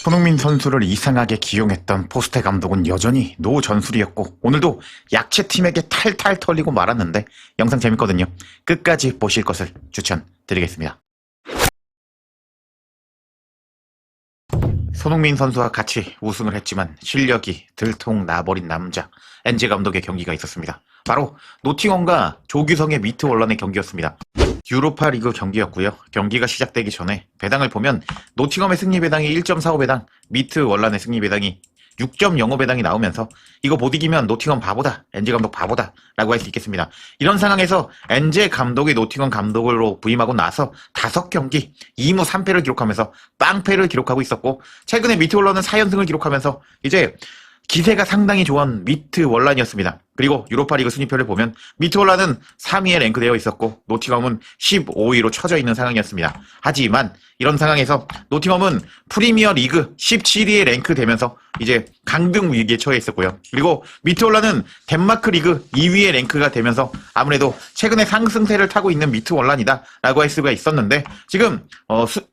손흥민 선수를 이상하게 기용했던 포스테 감독은 여전히 노전술이었고 오늘도 약체팀에게 탈탈 털리고 말았는데 영상 재밌거든요. 끝까지 보실 것을 추천드리겠습니다. 손흥민 선수와 같이 우승을 했지만 실력이 들통나버린 남자 엔제 감독의 경기가 있었습니다. 바로 노팅엄과 조규성의 미트 월란의 경기였습니다. 유로파 리그 경기였고요. 경기가 시작되기 전에 배당을 보면 노팅엄의 승리 배당이 1.45배당, 미트 월란의 승리 배당이 6.05배당이 나오면서 이거 못 이기면 노팅엄 바보다, 엔제 감독 바보다 라고 할 수 있겠습니다. 이런 상황에서 엔제 감독이 노팅엄 감독으로 부임하고 나서 5경기 2무 3패를 기록하면서 빵패를 기록하고 있었고, 최근에 미트 월란은 4연승을 기록하면서 이제 기세가 상당히 좋은 미트 월란이었습니다. 그리고 유로파리그 순위표를 보면 미트 월란은 3위에 랭크되어 있었고 노팅엄은 15위로 처져 있는 상황이었습니다. 하지만 이런 상황에서 노팅엄은 프리미어 리그 17위에 랭크되면서 이제 강등 위기에 처해 있었고요. 그리고 미트 월란은 덴마크 리그 2위에 랭크가 되면서 아무래도 최근에 상승세를 타고 있는 미트 월란이다 라고 할 수가 있었는데, 지금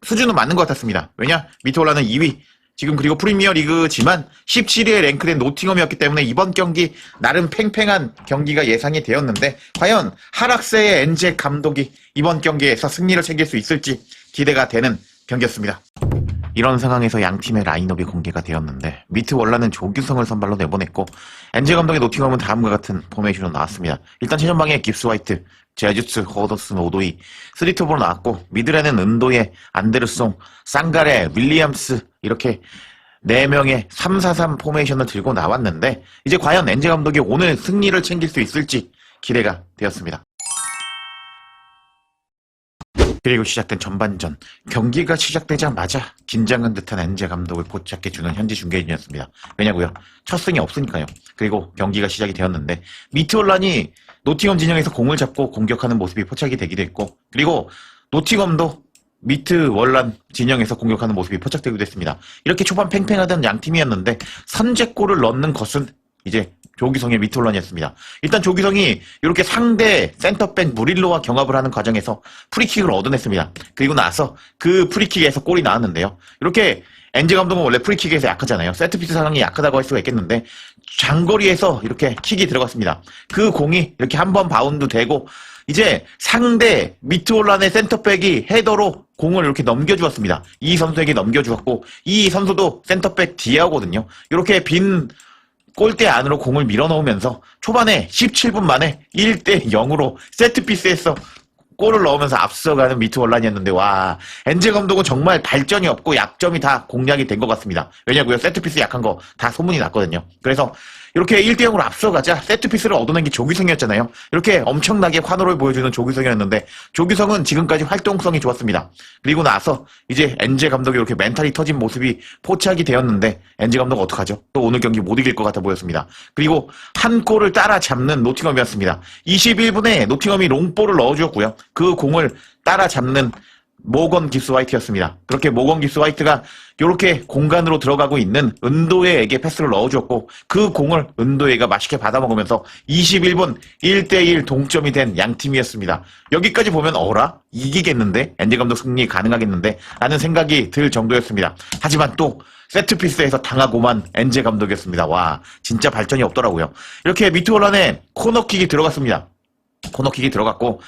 수준은 맞는 것 같았습니다. 왜냐? 미트 월란은 2위, 지금 그리고 프리미어 리그지만 17위에 랭크된 노팅엄이었기 때문에 이번 경기 나름 팽팽한 경기가 예상이 되었는데, 과연 하락세의 엔제 감독이 이번 경기에서 승리를 챙길 수 있을지 기대가 되는 경기였습니다. 이런 상황에서 양팀의 라인업이 공개가 되었는데 미트 월란은 조규성을 선발로 내보냈고 엔제 감독의 노팅엄은 다음과 같은 포메이션으로 나왔습니다. 일단 최전방에 깁스 화이트, 제주스, 허더슨, 오도이, 스리토브로 나왔고, 미들에는 은도의 안데르송, 쌍가레, 윌리엄스, 이렇게 4명의 3-4-3 포메이션을 들고 나왔는데 이제 과연 엔제 감독이 오늘 승리를 챙길 수 있을지 기대가 되었습니다. 그리고 시작된 전반전, 경기가 시작되자마자 긴장한 듯한 엔제 감독을 포착해주는 현지 중계진이었습니다. 왜냐고요? 첫 승이 없으니까요. 그리고 경기가 시작이 되었는데 미트 월란이 노팅엄 진영에서 공을 잡고 공격하는 모습이 포착이 되기도 했고, 그리고 노팅엄도 미트 월란 진영에서 공격하는 모습이 포착되기도 했습니다. 이렇게 초반 팽팽하던 양팀이었는데 선제골을 넣는 것은 이제 조규성의 미트 월란이었습니다. 일단 조규성이 이렇게 상대 센터백 무릴로와 경합을 하는 과정에서 프리킥을 얻어냈습니다. 그리고 나서 그 프리킥에서 골이 나왔는데요. 이렇게 엔제 감독은 원래 프리킥에서 약하잖아요. 세트피스 상황이 약하다고 할 수가 있겠는데 장거리에서 이렇게 킥이 들어갔습니다. 그 공이 이렇게 한번 바운드 되고 이제 상대 미트 월란의 센터백이 헤더로 공을 이렇게 넘겨주었습니다. 이 선수에게 넘겨주었고, 이 선수도 센터백 디아거든요. 이렇게 빈 골대 안으로 공을 밀어넣으면서 초반에 17분 만에 1-0으로 세트피스에서 골을 넣으면서 앞서가는 미트 월란이었는데, 와, 엔제 감독은 정말 발전이 없고 약점이 다 공략이 된 것 같습니다. 왜냐고요? 세트피스 약한 거 다 소문이 났거든요. 그래서 이렇게 1-0으로 앞서가자 세트피스를 얻어낸 게 조규성이었잖아요. 이렇게 엄청나게 환호를 보여주는 조규성이었는데 조규성은 지금까지 활동성이 좋았습니다. 그리고 나서 이제 엔제 감독이 이렇게 멘탈이 터진 모습이 포착이 되었는데 엔제 감독 어떡하죠? 또 오늘 경기 못 이길 것 같아 보였습니다. 그리고 한 골을 따라잡는 노팅엄이었습니다. 21분에 노팅엄이 롱볼을 넣어주었고요. 그 공을 따라잡는 모건 깁스 화이트였습니다. 그렇게 모건 깁스 화이트가 이렇게 공간으로 들어가고 있는 은도에에게 패스를 넣어주었고, 그 공을 은도에가 맛있게 받아먹으면서 21분 1-1 동점이 된 양팀이었습니다. 여기까지 보면 어라? 이기겠는데? 엔제 감독 승리 가능하겠는데? 라는 생각이 들 정도였습니다. 하지만 또 세트피스에서 당하고만 엔제 감독이었습니다. 와, 진짜 발전이 없더라고요. 이렇게 미트 월란에 코너킥이 들어갔습니다. 코너킥이 들어갔고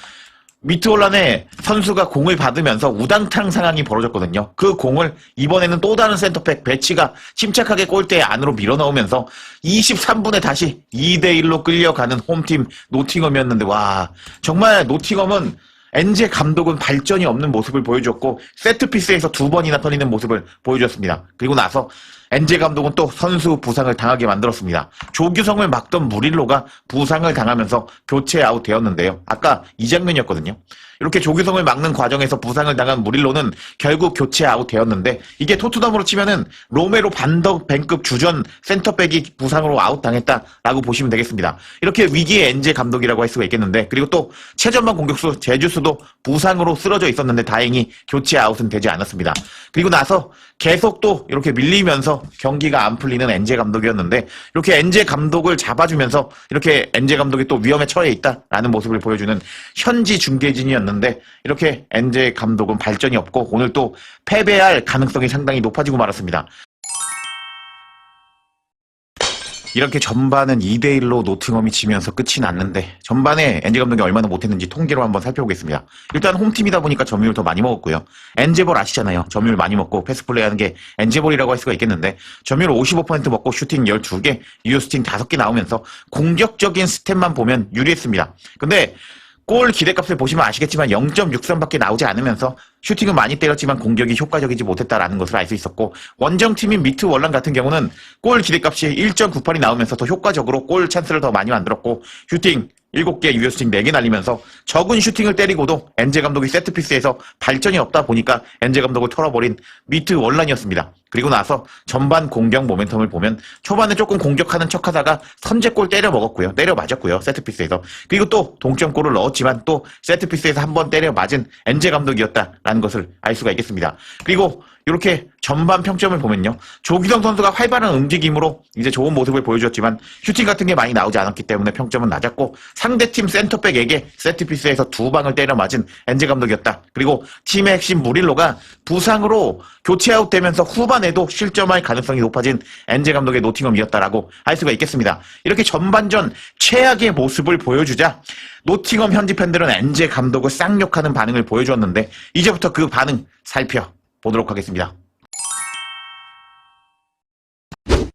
미트 월란의 선수가 공을 받으면서 우당탕 상황이 벌어졌거든요. 그 공을 이번에는 또 다른 센터백 배치가 침착하게 골대 안으로 밀어넣으면서 23분에 다시 2-1로 끌려가는 홈팀 노팅엄이었는데, 와, 정말 노팅엄은 엔제 감독은 발전이 없는 모습을 보여줬고 세트피스에서 2번이나 터지는 모습을 보여줬습니다. 그리고 나서 엔제 감독은 또 선수 부상을 당하게 만들었습니다. 조규성을 막던 무릴로가 부상을 당하면서 교체 아웃되었는데요. 아까 이 장면이었거든요. 이렇게 조규성을 막는 과정에서 부상을 당한 무릴로는 결국 교체 아웃되었는데, 이게 토트넘으로 치면은 로메로 반더 벤급 주전 센터백이 부상으로 아웃당했다라고 보시면 되겠습니다. 이렇게 위기의 엔제 감독이라고 할 수가 있겠는데, 그리고 또 최전방 공격수 제주스도 부상으로 쓰러져 있었는데 다행히 교체 아웃은 되지 않았습니다. 그리고 나서 계속 또 이렇게 밀리면서 경기가 안 풀리는 엔제 감독이었는데, 이렇게 엔제 감독을 잡아주면서 이렇게 엔제 감독이 또 위험에 처해 있다라는 모습을 보여주는 현지 중계진이었는데, 이렇게 엔제 감독은 발전이 없고 오늘 또 패배할 가능성이 상당히 높아지고 말았습니다. 이렇게 전반은 2대1로 노팅엄이 지면서 끝이 났는데 전반에 엔제 감독이 얼마나 못했는지 통계로 한번 살펴보겠습니다. 일단 홈팀이다 보니까 점유율 더 많이 먹었고요. 엔제볼 아시잖아요. 점유율 많이 먹고 패스플레이 하는 게 엔제볼이라고 할 수가 있겠는데 점유율 55% 먹고 슈팅 12개, 유효슈팅 5개 나오면서 공격적인 스탯만 보면 유리했습니다. 근데 골 기대값을 보시면 아시겠지만 0.63밖에 나오지 않으면서 슈팅은 많이 때렸지만 공격이 효과적이지 못했다라는 것을 알 수 있었고 원정팀인 미트 월란 같은 경우는 골 기대값이 1.98이 나오면서 더 효과적으로 골 찬스를 더 많이 만들었고 슈팅 7개, 유효슈팅 4개 날리면서 적은 슈팅을 때리고도 엔제 감독이 세트피스에서 발전이 없다 보니까 엔제 감독을 털어버린 미트 월란이었습니다. 그리고 나서 전반 공격 모멘텀을 보면 초반에 조금 공격하는 척하다가 선제골 때려 먹었고요. 때려 맞았고요. 세트피스에서. 그리고 또 동점골을 넣었지만 또 세트피스에서 한 번 때려 맞은 엔제 감독이었다라는 것을 알 수가 있겠습니다. 그리고 이렇게 전반 평점을 보면요. 조규성 선수가 활발한 움직임으로 이제 좋은 모습을 보여줬지만 슈팅 같은 게 많이 나오지 않았기 때문에 평점은 낮았고 상대팀 센터백에게 세트피스에서 2방을 때려 맞은 엔제 감독이었다. 그리고 팀의 핵심 무릴로가 부상으로 교체 아웃되면서 후반에도 실점할 가능성이 높아진 엔제 감독의 노팅엄이었다라고 할 수가 있겠습니다. 이렇게 전반전 최악의 모습을 보여주자 노팅엄 현지 팬들은 엔제 감독을 쌍욕하는 반응을 보여주었는데 이제부터 그 반응 살펴보도록 하겠습니다.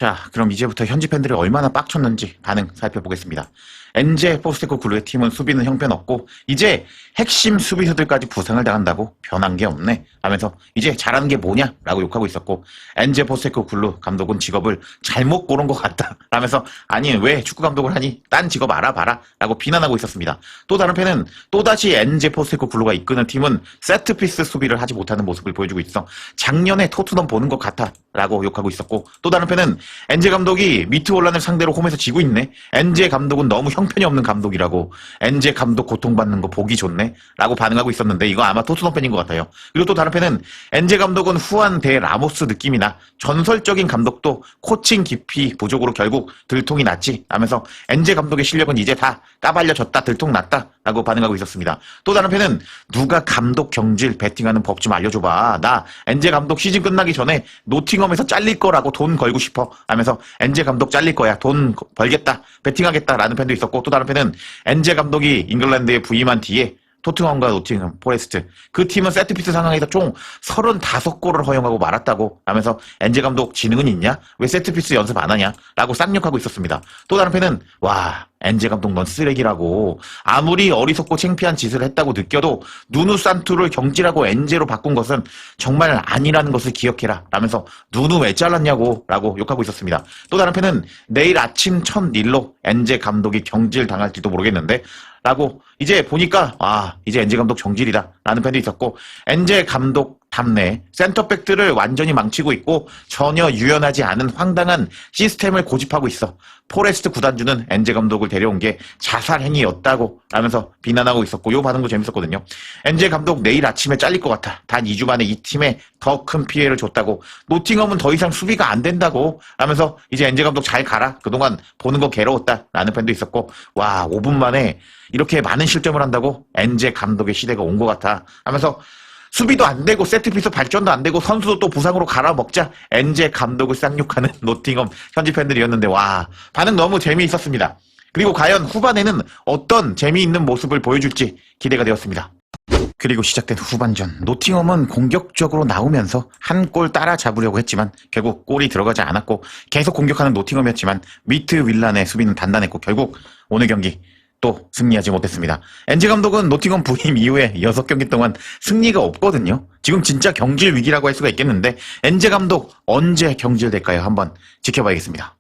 자, 그럼 이제부터 현지 팬들이 얼마나 빡쳤는지 반응 살펴보겠습니다. 엔제 포스테코글루의 팀은 수비는 형편없고 이제 핵심 수비수들까지 부상을 당한다고 변한 게 없네 하면서 이제 잘하는 게 뭐냐 라고 욕하고 있었고 엔제 포스테코글루 감독은 직업을 잘못 고른 것 같다 라면서 아니 왜 축구 감독을 하니 딴 직업 알아봐라 라고 비난하고 있었습니다. 또 다른 팬은 또다시 엔제 포스테코글루가 이끄는 팀은 세트피스 수비를 하지 못하는 모습을 보여주고 있어 작년에 토트넘 보는 것 같아 라고 욕하고 있었고 또 다른 팬은 엔제 감독이 미트 월란을 상대로 홈에서 지고 있네. 엔제 감독은 너무 형편이 없는 감독이라고. 엔제 감독 고통받는 거 보기 좋네. 라고 반응하고 있었는데 이거 아마 토트넘 팬인 것 같아요. 그리고 또 다른 팬은 엔제 감독은 후안 대 라모스 느낌이나 전설적인 감독도 코칭 깊이 부족으로 결국 들통이 났지 하면서 엔제 감독의 실력은 이제 다 까발려졌다 들통났다 라고 반응하고 있었습니다. 또 다른 팬은 누가 감독 경질 베팅하는 법 좀 알려줘봐. 나 엔제 감독 시즌 끝나기 전에 노팅엄에서 잘릴 거라고 돈 걸고 싶어 하면서 엔제 감독 잘릴 거야. 돈 벌겠다. 베팅하겠다 라는 팬도 있었고 또 다른 팬은 엔제 감독이 잉글랜드에 부임한 뒤에 토트넘과 노팅엄 포레스트 그 팀은 세트피스 상황에서 총 35골을 허용하고 말았다고 하면서 엔제 감독 지능은 있냐? 왜 세트피스 연습 안 하냐? 라고 쌍욕하고 있었습니다. 또 다른 팬은 와 엔제 감독 넌 쓰레기라고 아무리 어리석고 창피한 짓을 했다고 느껴도 누누 산투를 경질하고 엔제로 바꾼 것은 정말 아니라는 것을 기억해라 라면서 누누 왜 잘랐냐고 라고 욕하고 있었습니다. 또 다른 팬은 내일 아침 첫 일로 엔제 감독이 경질 당할지도 모르겠는데 라고 이제 보니까 이제 엔제 감독 정질이다 라는 팬도 있었고 엔제 감독 답내 센터백들을 완전히 망치고 있고 전혀 유연하지 않은 황당한 시스템을 고집하고 있어. 포레스트 구단주는 엔제 감독을 데려온 게 자살 행위였다고 라면서 비난하고 있었고 이 반응도 재밌었거든요. 엔제 감독 내일 아침에 잘릴 것 같아. 단 2주 만에 이 팀에 더 큰 피해를 줬다고. 노팅엄은 더 이상 수비가 안 된다고 하면서 이제 엔제 감독 잘 가라. 그동안 보는 거 괴로웠다 라는 팬도 있었고 와 5분 만에 이렇게 많은 실점을 한다고 엔제 감독의 시대가 온 것 같아 하면서 수비도 안 되고 세트피스 발전도 안 되고 선수도 또 부상으로 갈아먹자 엔제 감독을 쌍욕하는 노팅엄 현지 팬들이었는데 와 반응 너무 재미있었습니다. 그리고 과연 후반에는 어떤 재미있는 모습을 보여줄지 기대가 되었습니다. 그리고 시작된 후반전 노팅엄은 공격적으로 나오면서 한 골 따라잡으려고 했지만 결국 골이 들어가지 않았고 계속 공격하는 노팅엄이었지만 미트 윌란의 수비는 단단했고 결국 오늘 경기 또 승리하지 못했습니다. 엔제 감독은 노팅엄 부임 이후에 6경기 동안 승리가 없거든요. 지금 진짜 경질 위기라고 할 수가 있겠는데 엔제 감독 언제 경질될까요? 한번 지켜봐야겠습니다.